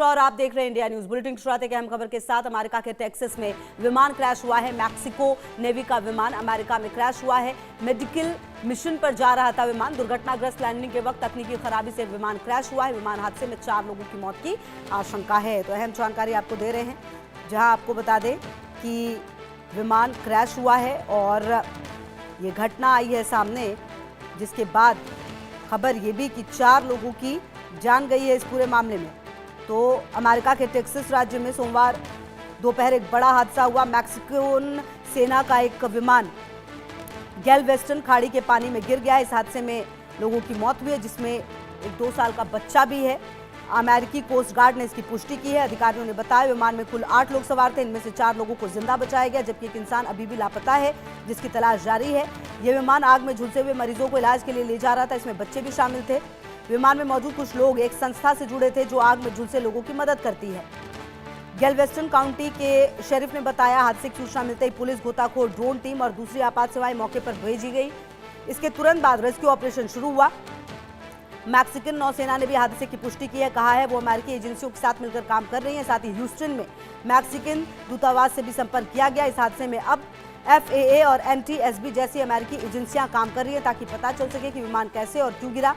और आप देख रहे हैं इंडिया न्यूज बुलेटिन। शुरुआत की अहम खबर के साथ अमेरिका के टेक्सास में विमान क्रैश हुआ है। मैक्सिको नेवी का विमान अमेरिका में क्रैश हुआ है। मेडिकल मिशन पर जा रहा था विमान। दुर्घटनाग्रस्त लैंडिंग के वक्त तकनीकी खराबी से विमान क्रैश हुआ है। विमान हादसे में 4 लोगों की मौत की आशंका है। तो अहम जानकारी आपको दे रहे हैं, जहां आपको बता दें कि विमान क्रैश हुआ है और ये घटना आई है सामने, जिसके बाद खबर ये भी कि 4 लोगों की जान गई है इस पूरे मामले में। तो अमेरिका के टेक्सास राज्य में सोमवार दोपहर एक बड़ा हादसा हुआ। मैक्सिकन सेना का एक विमान गैलवेस्टन खाड़ी के पानी में गिर गया। इस हादसे में लोगों की मौत हुई है, जिसमें एक 2 साल का बच्चा भी है। अमेरिकी कोस्ट गार्ड ने इसकी पुष्टि की है। अधिकारियों ने बताया विमान में कुल 8 लोग सवार थे। इनमें से 4 लोगों को जिंदा बचाया गया, जबकि एक इंसान अभी भी लापता है, जिसकी तलाश जारी है। यह विमान आग में झुलसे हुए मरीजों को इलाज के लिए ले जा रहा था। इसमें बच्चे भी शामिल थे। विमान में मौजूद कुछ लोग एक संस्था से जुड़े थे जो आग में झुलसे लोगों की मदद करती है। गैलवेस्टन काउंटी के शेरिफ ने बताया हादसे की सूचना मिलते ही पुलिस, गोताखोर, ड्रोन टीम और दूसरी आपात सेवाएं मौके पर भेजी गई। इसके तुरंत बाद रेस्क्यू ऑपरेशन शुरू हुआ। मैक्सिकन नौसेना ने भी हादसे की पुष्टि की है। कहा है वो अमेरिकी एजेंसियों के साथ मिलकर काम कर रही है। साथ ही ह्यूस्टन में मैक्सिकन दूतावास से भी संपर्क किया गया। इस हादसे में अब FAA और NTSB जैसी अमेरिकी एजेंसियां काम कर रही है, ताकि पता चल सके कि विमान कैसे और क्यों गिरा।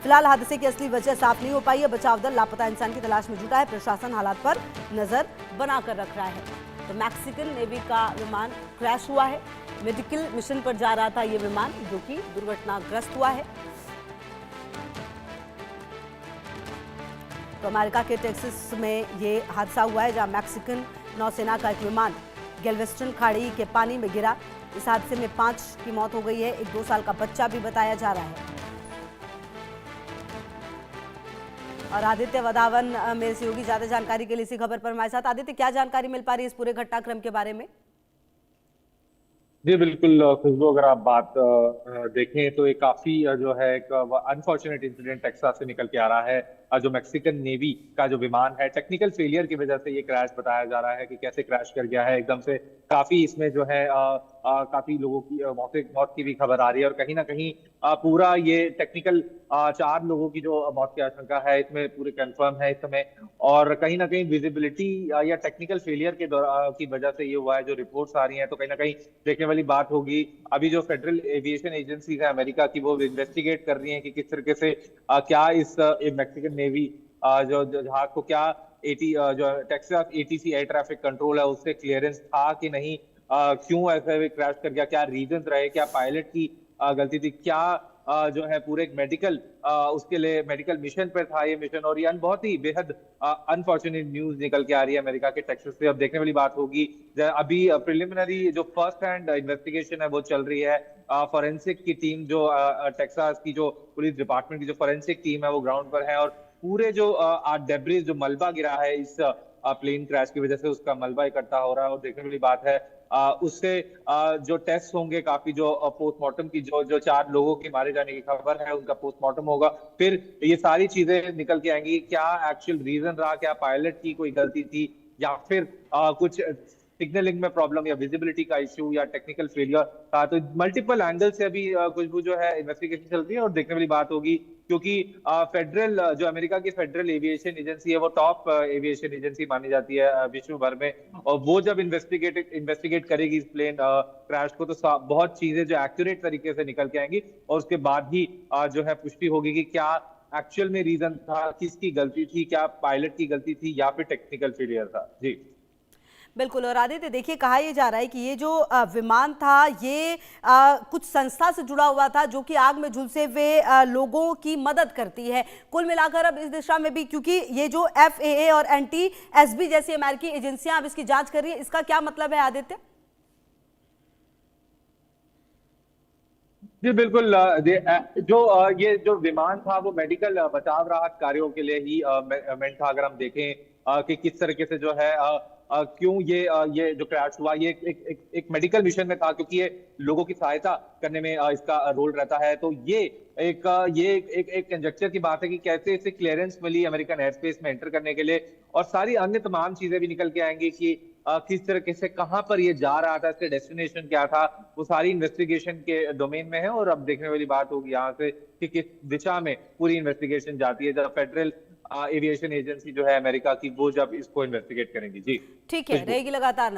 फिलहाल हादसे की असली वजह साफ नहीं हो पाई है। बचाव दल लापता इंसान की तलाश में जुटा है। प्रशासन हालात पर नजर बनाकर रख रहा है। तो मैक्सिकन नेवी का विमान क्रैश हुआ है। मेडिकल मिशन पर जा रहा था ये विमान, जो कि दुर्घटनाग्रस्त हुआ है। तो अमेरिका के टेक्सास में ये हादसा हुआ है, जहां मैक्सिकन नौसेना का एक विमान गैलवेस्टन खाड़ी के पानी में गिरा। इस हादसे में 5 की मौत हो गई है। एक 2 साल का बच्चा भी बताया जा रहा है। और आदित्य वधावन मेरे सहयोगी ज्यादा जानकारी के लिए इसी खबर पर हमारे साथ। आदित्य, क्या जानकारी मिल पा रही है इस पूरे घटनाक्रम के बारे में? जी बिल्कुल खुशबू, अगर आप बात देखें तो ये काफी जो है एक अनफॉर्चुनेट इंसिडेंट टेक्सास से निकल के आ रहा है। जो मैक्सिकन नेवी का जो विमान है, टेक्निकल फेलियर की वजह से ये क्रैश बताया जा रहा है कि कैसे क्रैश कर गया है एकदम से। काफी इसमें जो है काफी लोगों की मौत की भी खबर आ रही है, और कहीं ना कहीं पूरा ये टेक्निकल 4 लोगों की जो मौत की आशंका है इसमें पूरे कंफर्म है इस समय। और कहीं ना कहीं विजिबिलिटी या टेक्निकल फेलियर के की वजह से ये हुआ है, जो रिपोर्ट्स आ रही हैं। तो कहीं ना कहीं देखने वाली बात होगी। अभी जो फेडरल एविएशन एजेंसी है अमेरिका की, वो इन्वेस्टिगेट कर रही है कि किस तरीके से क्या इस मैक्सिकन नेवी जो जहाज को क्या जो Texas ATC air traffic control है उससे क्लियरेंस था कि नहीं, क्यों ऐसे क्रैश कर गया, क्या रीजन रहे, क्या पायलट की गलती थी, क्या जो है पूरे मेडिकल उसके लिए मेडिकल मिशन पर था ये मिशन। और ये बहुत ही बेहद अनफॉर्चुनेट न्यूज निकल के आ रही है अमेरिका के टेक्सास से। अब देखने वाली बात होगी। अभी प्रिलिमिनरी जो फर्स्ट हैंड इन्वेस्टिगेशन है वो चल रही है। फॉरेंसिक की टीम जो टेक्सास की जो पुलिस डिपार्टमेंट की जो फॉरेंसिक टीम है वो ग्राउंड पर है, और पूरे जो डेब्रिस जो मलबा गिरा है इस प्लेन क्रैश की वजह से, उसका मलबा इकट्ठा हो रहा है। और देखने वाली बात है उससे जो टेस्ट होंगे, काफी जो पोस्टमार्टम की जो 4 लोगों के मारे जाने की खबर है उनका पोस्टमार्टम होगा। फिर ये सारी चीजें निकल के आएंगी, क्या एक्चुअल रीजन रहा, क्या पायलट की कोई गलती थी, या फिर कुछ सिग्नलिंग में प्रॉब्लम, या विजिबिलिटी का इश्यू, या टेक्निकल फेलियर था। तो मल्टीपल एंगल से अभी खुशबू जो है इन्वेस्टिगेशन चल रही है, और देखने वाली बात होगी। क्योंकि फेडरल जो अमेरिका की फेडरल एविएशन एजेंसी है वो टॉप एविएशन एजेंसी मानी जाती है विश्व भर में। और वो जब इन्वेस्टिगेट करेगी इस प्लेन क्रैश को, तो बहुत चीजें जो एक्यूरेट तरीके से निकल के आएंगी, और उसके बाद ही जो है पुष्टि होगी कि क्या एक्चुअल में रीजन था, किसकी गलती थी, क्या पायलट की गलती थी या फिर टेक्निकल फेलियर था। जी बिल्कुल। और आदित्य, देखिए, कहा यह जा रहा है कि ये जो विमान था ये कुछ संस्था से जुड़ा हुआ था, जो कि आग में झुलसे हुए लोगों की मदद करती है। कुल मिलाकर अब इस दिशा में भी, क्योंकि ये जो FAA और NTSB जैसी अमेरिकी एजेंसियां अब इसकी जांच कर रही है, इसका क्या मतलब है आदित्य? जी बिल्कुल। ये जो विमान था वो मेडिकल बचाव राहत कार्यों के लिए ही मेंट था। अगर हम देखें कि किस तरीके से जो है क्यों ये जो क्रैश हुआ, ये एक मेडिकल मिशन में था, क्योंकि ये लोगों की सहायता करने में इसका रोल रहता है। तो ये एक कंजक्चर की बात है कि कैसे इसे क्लियरेंस मिली अमेरिकन एयर स्पेस में एंटर करने के लिए, और सारी अन्य तमाम चीजें भी निकल के आएंगी कि किस तरीके से, कहां पर ये जा रहा था, इसका डेस्टिनेशन क्या था, वो सारी इन्वेस्टिगेशन के डोमेन में है। और अब देखने वाली बात होगी यहाँ से कि किस दिशा में पूरी इन्वेस्टिगेशन जाती है। जब फेडरल एविएशन एजेंसी जो है अमेरिका की, वो जब इसको इन्वेस्टिगेट करेंगी। जी ठीक है, खुशबू। रहेगी लगातार